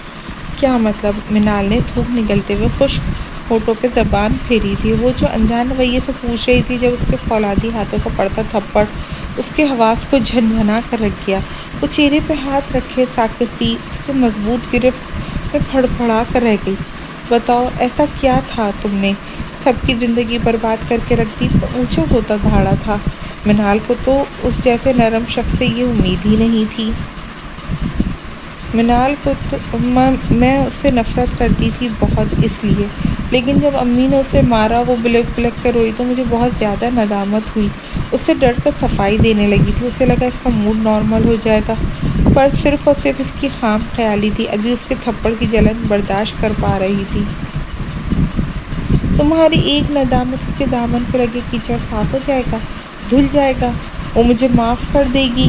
کیا مطلب؟ منال نے تھوک نگلتے ہوئے خشک ہونٹوں پہ زبان پھیری تھی۔ وہ جو انجان رویے سے پوچھ رہی تھی، جب اس کے فولادی ہاتھوں کا پڑتا تھپڑ اس کے حواس کو جھنجھنا کر رکھ گیا۔ وہ چہرے پہ ہاتھ رکھے ساکت سی اس کے مضبوط گرفت میں پھڑپھڑا کر رہ گئی۔ بتاؤ ایسا کیا تھا تم نے؟ سب کی زندگی برباد کر کے رکھ دی۔ اونچا ہوتا دھاڑا تھا۔ منال کو تو اس جیسے نرم شخص سے یہ امید ہی نہیں تھی۔ منال کو تو میں اس سے نفرت کرتی تھی بہت، اس لیے لیکن جب امی نے اسے مارا وہ بلک بلک کر روئی تو مجھے بہت زیادہ ندامت ہوئی۔ اس سے ڈر کر صفائی دینے لگی تھی۔ اسے لگا اس کا موڈ نارمل ہو جائے گا، پر صرف اور صرف اس کی خام خیالی تھی۔ ابھی اس کے تھپڑ کی جلن برداشت کر پا رہی تھی۔ تمہاری ایک ندامت اس کے دامن پہ لگے کیچڑ صاف ہو جائے گا، دھل جائے گا، وہ مجھے معاف کر دے گی،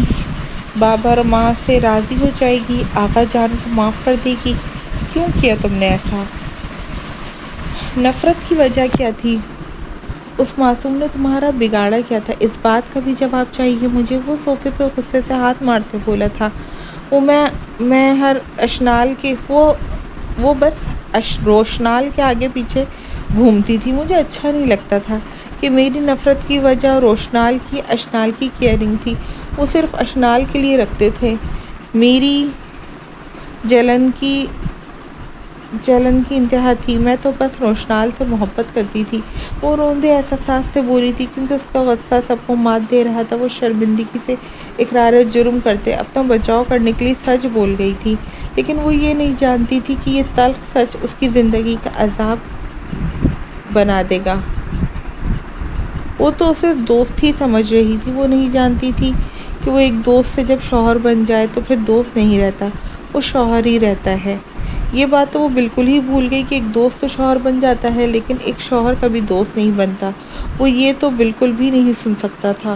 بابا اور ماں سے راضی ہو جائے گی، آقا جان کو معاف کر دے گی۔ کیوں کیا تم نے ایسا؟ نفرت کی وجہ کیا تھی؟ اس معصوم نے تمہارا بگاڑا کیا تھا؟ اس بات کا بھی جواب چاہیے مجھے۔ وہ صوفے پہ غصے سے ہاتھ مارتے بولا تھا۔ وہ میں ہر اشنال کے وہ بس روشنال کے آگے پیچھے گھومتی تھی۔ مجھے اچھا نہیں لگتا تھا کہ میری نفرت کی وجہ روشنال کی اشنال کی کیئرنگ تھی۔ وہ صرف اشنال کے لیے رکھتے تھے۔ میری جلن کی انتہا تھی۔ میں تو بس روشنال سے محبت کرتی تھی۔ وہ روندے احساسات سے بولی تھی کیونکہ اس کا غصہ سب کو مات دے رہا تھا۔ وہ شرمندگی سے اقرار جرم کرتے اپنا بچاؤ کرنے کے لیے سچ بول گئی تھی، لیکن وہ یہ نہیں جانتی تھی کہ یہ تلخ سچ اس کی زندگی کا عذاب بنا دے گا۔ وہ تو اسے دوست ہی سمجھ رہی تھی۔ وہ نہیں جانتی تھی کہ وہ ایک دوست سے جب شوہر بن جائے تو پھر دوست نہیں رہتا، وہ شوہر ہی رہتا ہے۔ یہ بات تو وہ بالکل ہی بھول گئی کہ ایک دوست تو شوہر بن جاتا ہے لیکن ایک شوہر کبھی دوست نہیں بنتا۔ وہ یہ تو بالکل بھی نہیں سن سکتا تھا۔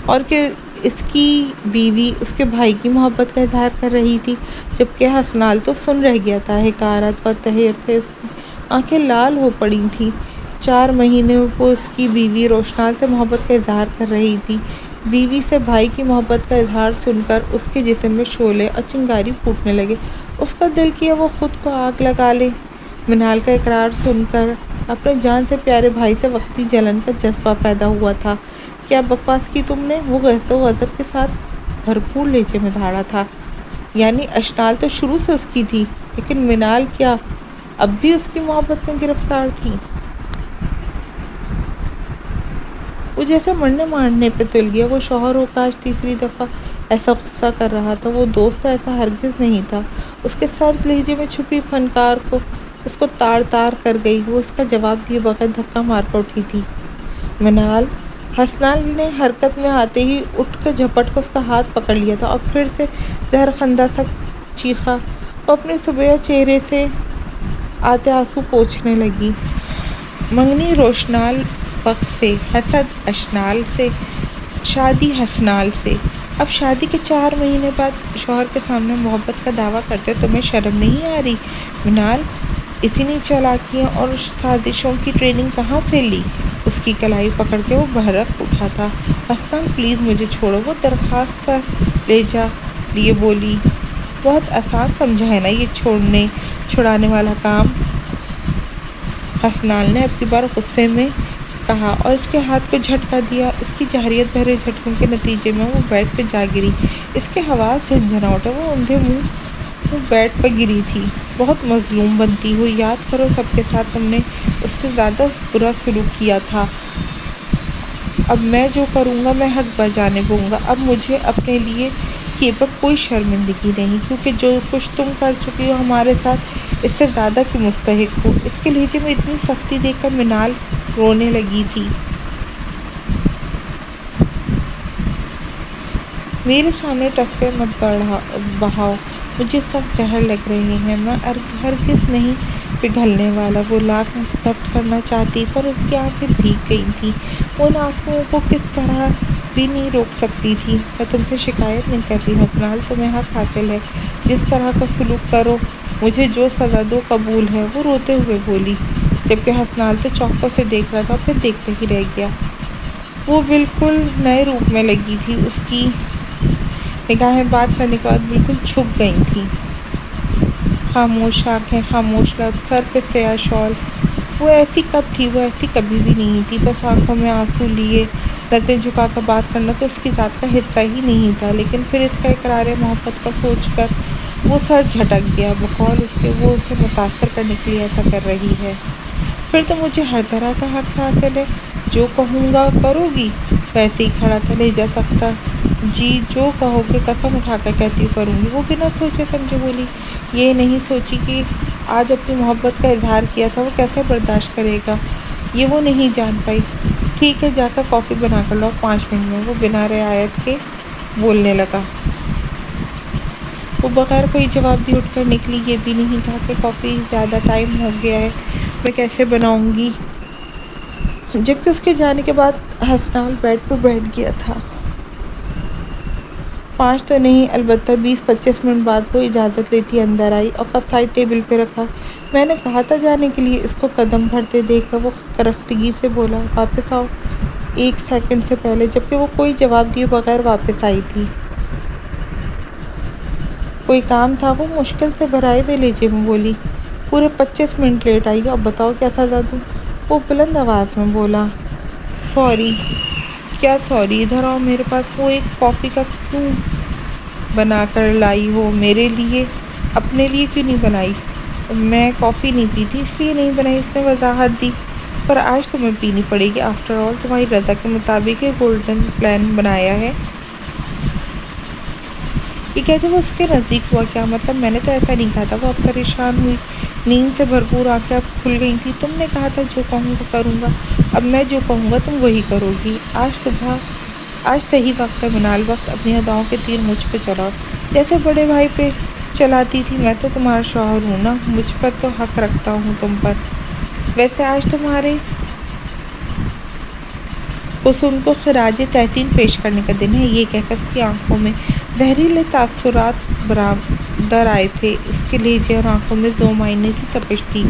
اور کہ اس کی بیوی اس کے بھائی کی محبت کا اظہار کر رہی تھی، جبکہ حسنال تو سن رہ گیا تھا۔ حقارت و تحقیر سے اس کی آنکھیں لال ہو پڑی تھیں۔ 4 مہینے وہ اس کی بیوی روشنال سے محبت کا اظہار کر رہی تھی۔ بیوی سے بھائی کی محبت کا اظہار سن کر اس کے جسم میں شعلے اور چنگاری پھوٹنے لگے۔ اس کا دل کیا وہ خود کو آگ لگا لے۔ منال کا اقرار سن کر اپنے جان سے پیارے بھائی سے وقتی جلن کا جذبہ پیدا ہوا تھا۔ کیا بکواس کی تم نے؟ وہ غصہ و غضب کے ساتھ بھرپور لہجے میں دھاڑا تھا۔ یعنی اشنال تو شروع سے اس کی تھی، لیکن منال کیا اب بھی اس کی محبت میں گرفتار تھی؟ وہ جیسے مرنے مارنے پہ تل گیا۔ وہ شوہر ہو کاش تیسری دفعہ ایسا غصہ کر رہا تھا۔ وہ دوست ایسا ہرگز نہیں تھا۔ اس کے سرد لہجے میں چھپی فنکار کو اس کو تاڑ تاڑ کر گئی۔ وہ اس کا جواب دیے بغیر دھکا مار کر اٹھی تھی۔ منال! حسنال نے حرکت میں آتے ہی اٹھ کر جھپٹ کر اس کا ہاتھ پکڑ لیا تھا اور پھر سے زہر خندہ سا چیخا۔ وہ اپنے صبح چہرے سے آتے آنسو پوچھنے لگی۔ منگنی روشنال بخش سے، حسد اشنال سے، شادی حسنال سے۔ اب شادی کے 4 مہینے بعد شوہر کے سامنے محبت کا دعویٰ کرتے تمہیں شرم نہیں آ رہی؟ منال! اتنی چالاکیاں اور سازشوں کی ٹریننگ کہاں سے لی؟ اس کی کلائی پکڑ کے وہ بھڑک اٹھا تھا۔ حسنال پلیز مجھے چھوڑو، وہ درخواست سا لہجہ لیے بولی۔ بہت آسان سمجھا ہے نا یہ چھڑانے والا کام؟ حسنال نے اب کی بار غصے میں کہا اور اس کے ہاتھ کو جھٹکا دیا۔ اس کی جارحیت بھرے جھٹکوں کے نتیجے میں وہ بیڈ پہ جا گری۔ اس کے حواس جھنجھنا اٹھے۔ وہ اندھے منہ بیڈ پہ گری تھی۔ بہت مظلوم بنتی ہو۔ یاد کرو سب کے ساتھ تم نے اس سے زیادہ برا سلوک کیا تھا۔ اب میں جو کروں گا میں حق بجانب ہوں گا۔ اب مجھے اپنے لیے کیے پر کوئی شرمندگی نہیں، کیونکہ جو کچھ تم کر چکی ہو ہمارے ساتھ اس سے زیادہ کی مستحق ہو۔ اس کے لہجے میں اتنی سختی دیکھ کر منال رونے لگی تھی۔ میرے سامنے ٹسکے مت بہاؤ، مجھے سخت زہر لگ رہے ہیں۔ میں ہرگز نہیں پگھلنے والا۔ وہ لاکھ ضبط کرنا چاہتی پر اس کی آنکھیں بھیگ گئی تھیں۔ وہ ان آنسوؤں کو کس طرح بھی نہیں روک سکتی تھی۔ میں تم سے شکایت نہیں کر رہی حسنال، تمہیں حق حاصل ہے جس طرح کا سلوک کرو، مجھے جو سزا دو قبول ہے۔ وہ روتے ہوئے بولی، جبکہ حسنال تو چوکوں سے دیکھ رہا تھا اور پھر دیکھتے ہی رہ گیا۔ وہ بالکل نئے روپ میں لگی تھی۔ اس کی نگاہیں بات کرنے کے بعد بالکل چھپ گئی تھیں۔ خاموش آنکھیں، خاموش لب، سر پہ سیاہ شال۔ وہ ایسی کب تھی؟ وہ ایسی کبھی بھی نہیں تھی۔ بس آنکھوں میں آنسو لیے نظریں جھکا کر بات کرنا تو اس کی ذات کا حصہ ہی نہیں تھا۔ لیکن پھر اس کا اقرار محبت کا سوچ کر وہ سر جھٹک گیا۔ بقول اس کے وہ اسے متاثر کرنے کے لیے ایسا کر رہی ہے۔ پھر تو مجھے ہر طرح کا حق حاصل ہے۔ جو کہوں گا کرو گی؟ ویسے ہی کھڑا تھا، لہجہ سخت تھا۔ جی جو کہو گے، قسم اٹھا کر کہتی ہوں کروں گی۔ وہ بنا سوچے سمجھے بولی، یہ نہیں سوچی کہ آج اپنی محبت کا اظہار کیا تھا، وہ کیسے برداشت کرے گا؟ یہ وہ نہیں جان پائی۔ ٹھیک ہے، جا کر کافی بنا کر لاؤ 5 منٹ میں، وہ بنا رعایت کے بولنے لگا۔ وہ بغیر کوئی جواب دیے اٹھ کر نکلی، یہ بھی نہیں کہا کہ کافی زیادہ ٹائم ہو گیا ہے، میں کیسے بناؤں گی؟ جبکہ اس کے جانے کے بعد حسنال بیڈ پر بیٹھ گیا تھا۔ 5 تو نہیں، البتہ 20-25 منٹ بعد وہ اجازت لیتی اندر آئی اور کپ سائڈ ٹیبل پہ رکھا۔ میں نے کہا تھا جانے کے لیے، اس کو قدم بڑھتے دیکھ کر وہ کرختگی سے بولا۔ واپس آؤ۔ 1 سیکنڈ سے پہلے، جبکہ وہ کوئی جواب دیے بغیر واپس آئی تھی۔ کوئی کام تھا؟ وہ مشکل سے بھرائے ہوئے لہجے میں بولی۔ پورے 25 منٹ لیٹ آئی، اب بتاؤ کیا سزا دوں؟ وہ بلند آواز میں بولا۔ سوری۔ کیا سوری؟ ادھر آؤ میرے پاس۔ وہ ایک کافی کپ کیوں بنا کر لائی ہو میرے لیے؟ اپنے لیے کیوں نہیں بنائی؟ میں کافی نہیں پیتی اس لیے نہیں بنائی، اس نے وضاحت دی۔ پر آج تمہیں پینی پڑے گی، آفٹر آل تمہاری رضا کے مطابق یہ گولڈن پلان بنایا ہے۔ یہ کہتے وہ اس کے نزدیک ہوا۔ کیا مطلب؟ میں نے تو ایسا نہیں کہا تھا۔ وہ اب پریشان ہوئی، نیند سے بھرپور آنکھیں اب کھل گئی تھیں۔ تم نے کہا تھا جو کہوں گا کروں گا، اب میں جو کہوں گا تم وہی کرو گی۔ آج صحیح وقت ہے منال، وقت اپنی اداؤں کے تیر مجھ پہ چلاؤ، جیسے بڑے بھائی پہ چلاتی تھی۔ میں تو تمہارا شوہر ہوں نا، مجھ پر تو حق رکھتا ہوں تم پر۔ ویسے آج تمہارے حسن کو خراج تحسین پیش کرنے کا دن ہے، یہ کہہ کر اس کی آنکھوں میں زہریلے تاثرات برآمد آئے تھے۔ اس کے لہجے اور آنکھوں میں ذو معنی سی تپش تھی۔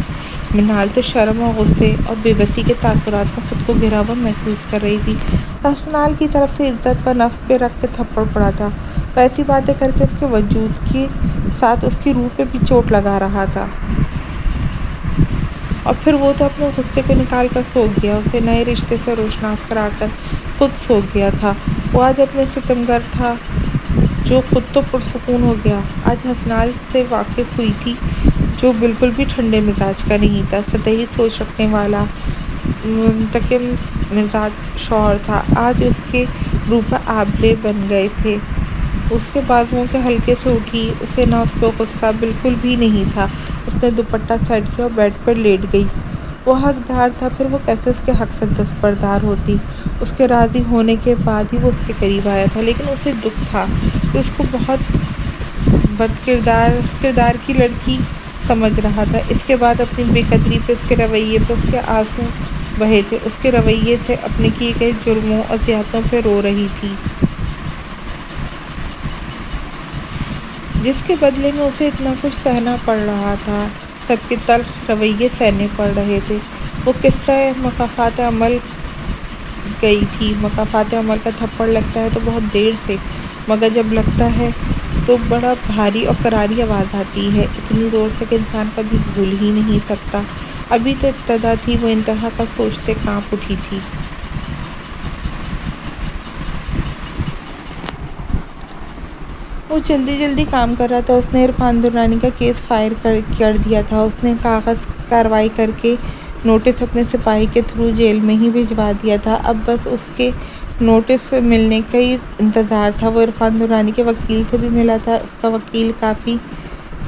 منال تو شرم اور غصے اور بے بسی کے تاثرات میں خود کو گھرا ہوا محسوس کر رہی تھی۔ حسنال کی طرف سے عزت و نفس پہ رکھ کے تھپڑ پڑا تھا، وہ ایسی باتیں کر کے اس کے وجود کے ساتھ اس کی روح پہ بھی چوٹ لگا رہا تھا۔ اور پھر وہ تو اپنے غصے کو نکال کر سو گیا، اسے نئے رشتے سے روشناس کرا کر خود سو گیا تھا۔ وہ آج اپنے ستمگر تھا جو خود تو پرسکون ہو گیا۔ آج حسنال سے واقف ہوئی تھی جو بالکل بھی ٹھنڈے مزاج کا نہیں تھا، سطحی سوچ رکھنے والا منتقم مزاج شوہر تھا۔ آج اس کے روح پر آبلے بن گئے تھے۔ اس کے بازوؤں کے حلقے سے اٹھی، اسے نہ اس پہ غصہ بالکل بھی نہیں تھا۔ اس نے دوپٹہ سیٹ کیا اور بیڈ پر لیٹ گئی۔ وہ حقدار تھا، پھر وہ کیسے اس کے حق سے دستبردار ہوتی؟ اس کے راضی ہونے کے بعد ہی وہ اس کے قریب آیا تھا، لیکن اسے دکھ تھا کہ اس کو بہت بد کردار کی لڑکی سمجھ رہا تھا۔ اس کے بعد اپنی بے قدری پہ، اس کے رویے پہ اس کے آنسو بہے تھے، اس کے رویے سے اپنے کیے گئے جرموں اور زیادتیوں پہ رو رہی تھی، جس کے بدلے میں اسے اتنا کچھ سہنا پڑ رہا تھا۔ سب کے تلخ رویے سہنے پڑ رہے تھے۔ وہ قصہ مکافات عمل گئی تھی۔ مکافات عمل کا تھپڑ لگتا ہے تو بہت دیر سے، مگر جب لگتا ہے تو بڑا بھاری اور کراری آواز آتی ہے، اتنی زور سے کہ انسان کبھی بھول ہی نہیں سکتا۔ ابھی تو ابتدا تھی، وہ انتہا کا سوچتے کانپ اٹھی تھی۔ وہ جلدی کام کر رہا تھا۔ اس نے عرفان درانی کا کیس فائل کر دیا تھا۔ اس نے کاغذ کارروائی کر کے نوٹس اپنے سپاہی کے تھرو جیل میں ہی بھجوا دیا تھا۔ اب بس اس کے نوٹس ملنے کا ہی انتظار تھا۔ وہ عرفان درانی کے وکیل سے بھی ملا تھا۔ اس کا وکیل کافی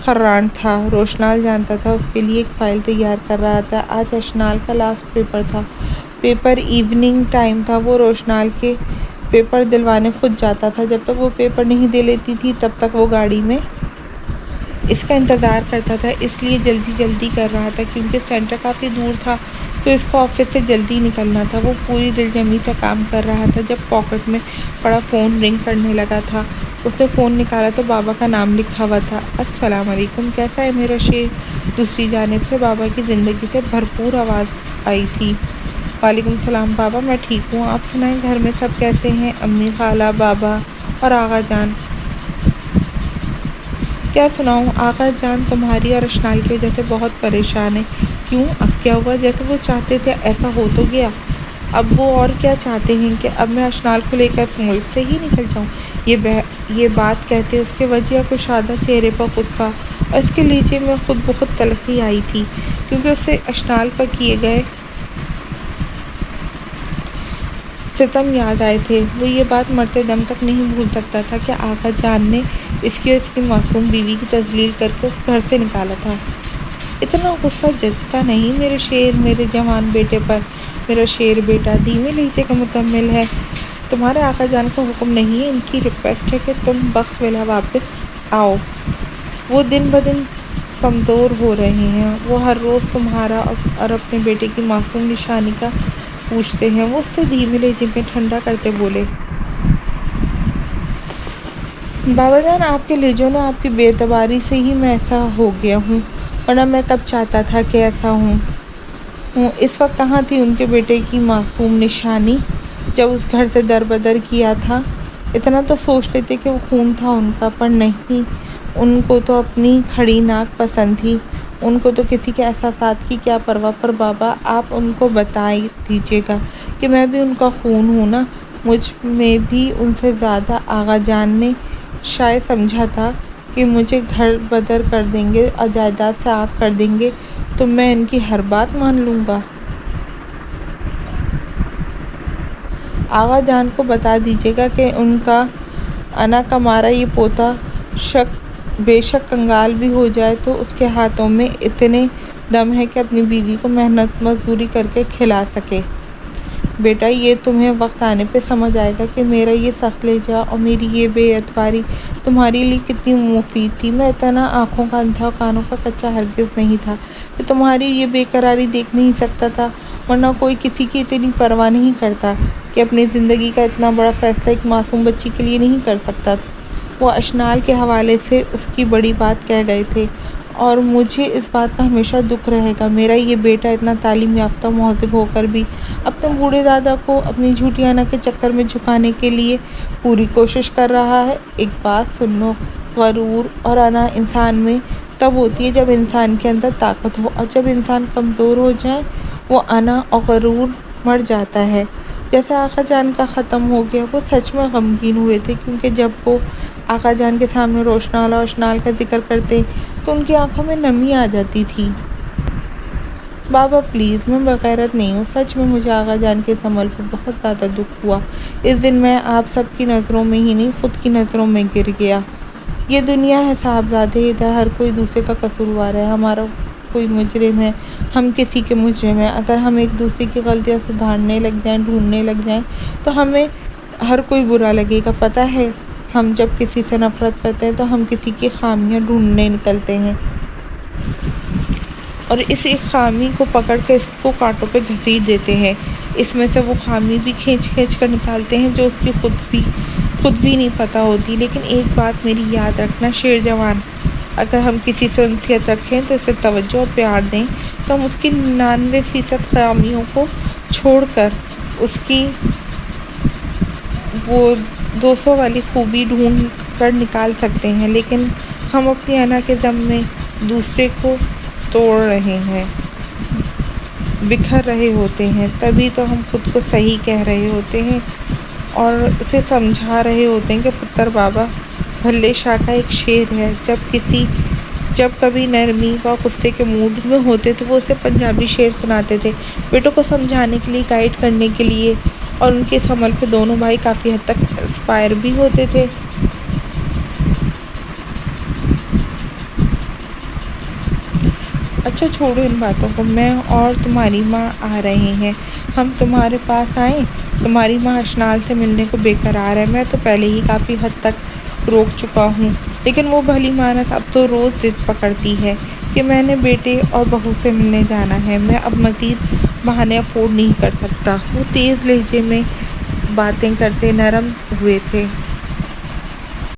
خران تھا، روشنال جانتا تھا، اس کے لیے ایک فائل تیار کر رہا تھا۔ آج اشنال کا لاسٹ پیپر تھا، پیپر ایوننگ ٹائم تھا۔ وہ روشنال کے پیپر دلوانے خود جاتا تھا، جب تک وہ پیپر نہیں دے لیتی تھی تب تک وہ گاڑی میں اس کا انتظار کرتا تھا۔ اس لیے جلدی کر رہا تھا کیونکہ سینٹر کافی دور تھا، تو اس کو آفس سے جلدی نکلنا تھا۔ وہ پوری دلجمی سے کام کر رہا تھا جب پاکٹ میں پڑا فون رنگ کرنے لگا تھا۔ اس نے فون نکالا تو بابا کا نام لکھا ہوا تھا۔ السلام علیکم، کیسا ہے میرا شیر؟ دوسری جانب سے بابا کی زندگی سے بھرپور آواز آئی تھی۔ وعلیکم السلام بابا، میں ٹھیک ہوں، آپ سنائیں گھر میں سب کیسے ہیں؟ امی، خالہ، بابا اور آغا جان؟ کیا سناؤں، آغا جان تمہاری اور اشنال کی وجہ سے بہت پریشان ہے۔ کیوں؟ اب کیا ہوا؟ جیسے وہ چاہتے تھے ایسا ہو تو گیا، اب وہ اور کیا چاہتے ہیں کہ اب میں اشنال کو لے کر اس ملک سے ہی نکل جاؤں؟ یہ بات کہتے اس کے وجہ کشادہ چہرے پر غصہ اور اس کے لہجے میں خود بخود تلخی آئی تھی، کیونکہ اسے اشنال پر کیے گئے ستم یاد آئے تھے۔ وہ یہ بات مرتے دم تک نہیں بھول سکتا تھا کہ آغا جان نے اس کی اور اس کی معصوم بیوی کی تذلیل کر کے اس گھر سے نکالا تھا۔ اتنا غصہ جچتا نہیں میرے شیر میرے جوان بیٹے پر۔ میرا شیر بیٹا دھیمے لہجے کا متحمل ہے۔ تمہارے آقا جان کا حکم نہیں ہے، ان کی ریکویسٹ ہے کہ تم وقت ویلا واپس آؤ۔ وہ دن بدن کمزور ہو رہے ہیں، وہ ہر روز تمہارا اور اپنے بیٹے کی معصوم نشانی کا پوچھتے ہیں۔ وہ اس سے دھیمے لہجے میں ٹھنڈا کرتے بولے، بابا جان آپ کے لہجوں نے آپ کی بے اعتباری سے ہی میں ایسا ہو گیا ہوں، ورنہ میں کب چاہتا تھا کہ ایسا ہوں۔ اس وقت کہاں تھی ان کے بیٹے کی معصوم نشانی جب اس گھر سے در بدر کیا تھا؟ اتنا تو سوچ لیتے کہ وہ خون تھا ان کا، پر نہیں، ان کو تو اپنی کھڑی ناک پسند تھی، ان کو تو کسی کے احساسات کی کیا پرواہ۔ پر بابا آپ ان کو بتا دیجیے گا کہ میں بھی ان کا خون ہوں نا، مجھ میں بھی ان سے زیادہ آغا جان نے شاید سمجھا تھا کہ مجھے گھر بدر کر دیں گے اور جائیداد سے آگ کر دیں گے تو میں ان کی ہر بات مان لوں گا۔ آغا جان کو بتا دیجیے گا کہ ان کا انا کا مارا یہ پوتا بے شک کنگال بھی ہو جائے تو اس کے ہاتھوں میں اتنے دم ہے کہ اپنی بیوی کو محنت مزدوری کر کے کھلا سکے۔ بیٹا یہ تمہیں وقت آنے پہ سمجھ آئے گا کہ میرا یہ سخت لہجہ اور میری یہ بے اعتباری تمہارے لیے کتنی مفید تھی۔ میں اتنا آنکھوں کا اندھا اور کانوں کا کچا ہرگز نہیں تھا کہ تمہاری یہ بے قراری دیکھ نہیں سکتا تھا، ورنہ کوئی کسی کی اتنی پرواہ نہیں کرتا کہ اپنی زندگی کا اتنا بڑا فیصلہ ایک معصوم بچی کے لیے نہیں کر سکتا۔ وہ اشنال کے حوالے سے اس کی بڑی بات کہہ گئے تھے اور مجھے اس بات کا ہمیشہ دکھ رہے گا۔ میرا یہ بیٹا اتنا تعلیم یافتہ مہذب ہو کر بھی اپنے بوڑھے دادا کو اپنی جھوٹی انا کے چکر میں جھکانے کے لیے پوری کوشش کر رہا ہے۔ ایک بات سن لو، غرور اور انا انسان میں تب ہوتی ہے جب انسان کے اندر طاقت ہو، اور جب انسان کمزور ہو جائے وہ انا اور غرور مر جاتا ہے۔ جیسے آقا جان کا ختم ہو گیا، وہ سچ میں غمگین ہوئے تھے، کیونکہ جب وہ آقا جان کے سامنے روشنال اور اشنال کا ذکر کرتے تو ان کی آنکھوں میں نمی آ جاتی تھی۔ بابا پلیز، میں بغیرت نہیں ہوں، سچ میں مجھے آقا جان کے اس عمل پر بہت زیادہ دکھ ہوا۔ اس دن میں آپ سب کی نظروں میں ہی نہیں، خود کی نظروں میں گر گیا۔ یہ دنیا ہے صاحبزادے، ادھر ہر کوئی دوسرے کا قصوروار ہے، ہمارا کوئی مجرم ہے، ہم کسی کے مجرم ہیں۔ اگر ہم ایک دوسرے کی غلطیاں سدھارنے لگ جائیں، ڈھونڈنے لگ جائیں تو ہمیں ہر کوئی برا لگے گا۔ پتہ ہے، ہم جب کسی سے نفرت کرتے ہیں تو ہم کسی کی خامیاں ڈھونڈنے نکلتے ہیں اور اس ایک خامی کو پکڑ کے اس کو کانٹوں پہ گھسیٹ دیتے ہیں، اس میں سے وہ خامی بھی کھینچ کھینچ کر نکالتے ہیں جو اس کی خود بھی نہیں پتہ ہوتی۔ لیکن ایک بات میری یاد رکھنا شیر جوان، اگر ہم کسی سے انسیت رکھیں تو اسے توجہ اور پیار دیں تو ہم اس کی 99% خامیوں کو چھوڑ کر اس کی وہ 200 والی خوبی ڈھونڈ کر نکال سکتے ہیں۔ لیکن ہم اپنی انا کے دم میں دوسرے کو توڑ رہے ہیں، بکھر رہے ہوتے ہیں، تبھی تو ہم خود کو صحیح کہہ رہے ہوتے ہیں اور اسے سمجھا رہے ہوتے ہیں کہ پتر بابا بھلے شاہ کا ایک شعر ہے، جب کبھی نرمی و غصے کے موڈ میں ہوتے تو وہ اسے پنجابی شعر سناتے تھے، بیٹوں کو سمجھانے کے لیے، گائیڈ کرنے کے لیے، اور ان کے اس عمل پہ دونوں بھائی کافی حد تک انسپائر بھی ہوتے تھے۔ اچھا چھوڑو ان باتوں کو، میں اور تمہاری ماں آ رہے ہیں، ہم تمہارے پاس آئیں۔ تمہاری ماں اشنال سے ملنے کو بے قرار ہے، میں تو پہلے ہی کافی حد تک روک چکا ہوں، لیکن وہ بھلی مانس اب تو روز ضد پکڑتی ہے کہ میں نے بیٹے اور بہو سے ملنے جانا ہے۔ میں اب مزید بہانے افورڈ نہیں کر سکتا۔ وہ تیز لہجے میں باتیں کرتے نرم ہوئے تھے۔